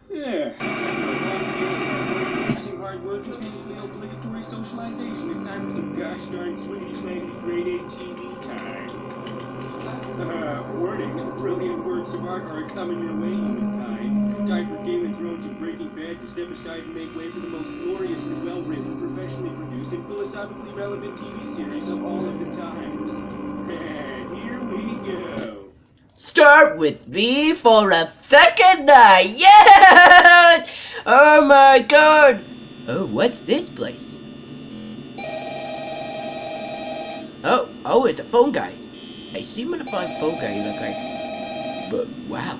Yeah. Using hard work to finish the obligatory socialization. It's time for some gosh darn swiggity swaggity grade A TV time. Warning, brilliant works of art are coming your way, humankind. Time for Game of Thrones and Breaking Bad to step aside and make way for the most glorious and well-written, professionally produced, and philosophically relevant TV series of all of the times. And here we go. Start with me for a second night. Yeah! Oh my god. Oh, what's this place? Oh, it's a phone guy. I see him on a phone guy, you look like. But wow.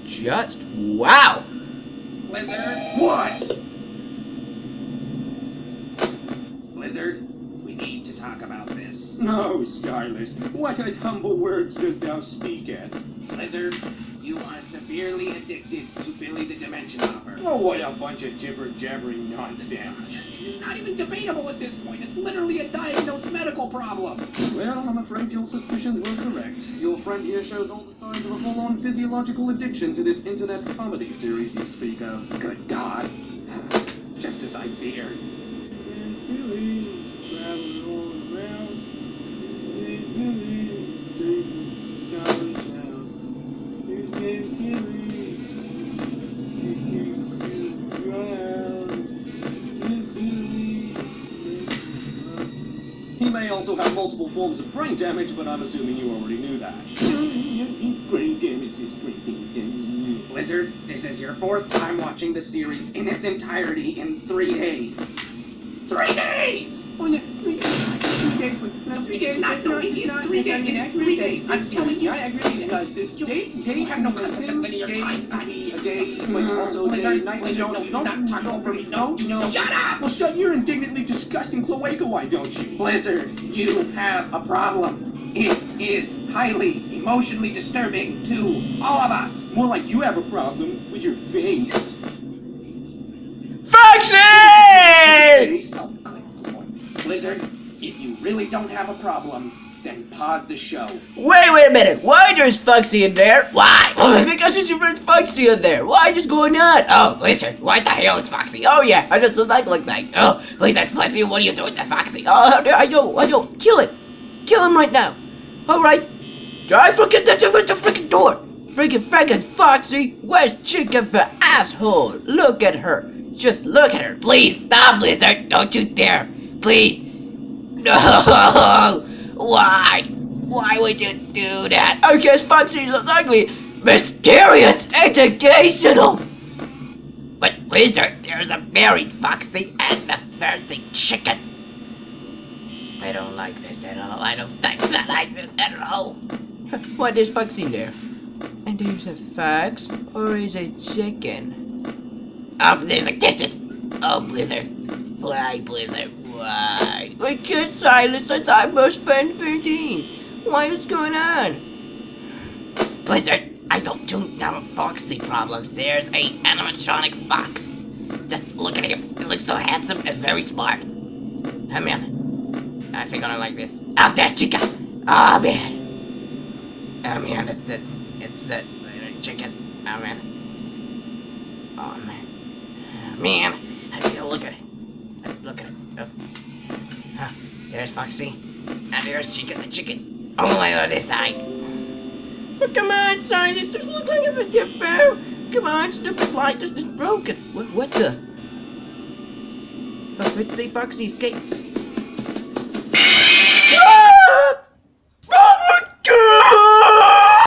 Just wow. Blizzard? What? Blizzard, we need to talk about this. No, Silas, what humble words dost thou speaketh? Blizzard, you are severely addicted to Billy the Dimension Hopper. Oh, what a bunch of jibber-jabbering nonsense. It's not even debatable at this point. It's literally a diagnosed medical problem. Well, I'm afraid your suspicions were correct. Your friend here shows all the signs of a full-on physiological addiction to this internet comedy series you speak of. Good God. Just as I feared. He may also have multiple forms of brain damage, but I'm assuming you already knew that. Brain damage is brain damage. Blizzard, this is your fourth time watching the series in its entirety in 3 days. 3 days! Oh, yeah, 3 days. 3 days. It's not 3 days. It's 3 days. It's 3 days. I'm telling you. I agree, guys. You have no concept of linear time, Scotty. A day, but also Blizzard, night. Blizzard, no, not talk over me. No. Shut up! Well, shut your indignantly disgusting cloaca, why don't you? Blizzard, you have a problem. It is highly emotionally disturbing to all of us. More like you have a problem with your face. Foxy! Oh, good Lord. Blizzard, if you really don't have a problem, then pause the show. Wait a minute. Why there's Foxy in there? Why? Oh, because there's Foxy in there. Why is going on? Oh, Blizzard, what the hell is Foxy? Oh yeah, I just like that. Oh, Blizzard, Foxy, what are you doing to Foxy? Oh, I don't. Kill it. Kill him right now. Alright. I forget that you went the freaking door. Freaking Foxy. Where's Chicken for asshole? Look at her. Just look at her. Please stop, Blizzard. Don't you dare. Please. No. Why? Why would you do that? I guess Foxy's ugly. Mysterious. Educational. But Blizzard, there's a married Foxy and a fancy chicken. I don't like this at all. I don't think I like this at all. What is Foxy there? And there's a fox or is it chicken? Oh, there's a kitchen. Oh, Blizzard. Why, Blizzard? Why? My kid Silas says I must spend 15. Why is going on? Blizzard, I don't do no Foxy problems. There's a animatronic fox. Just look at him. He looks so handsome and very smart. Oh man. I think I don't like this. Oh, there's Chica! Oh man. Oh man, it's the chicken. Oh man. Oh man. Man, I gotta look at it. Let's look at it. Oh. There's Foxy. And there's Chica the chicken. On my other side. Oh, come on, Silas. Just look like a different. Come on, stupid light is broken. What the? Oh, let's see Foxy escape.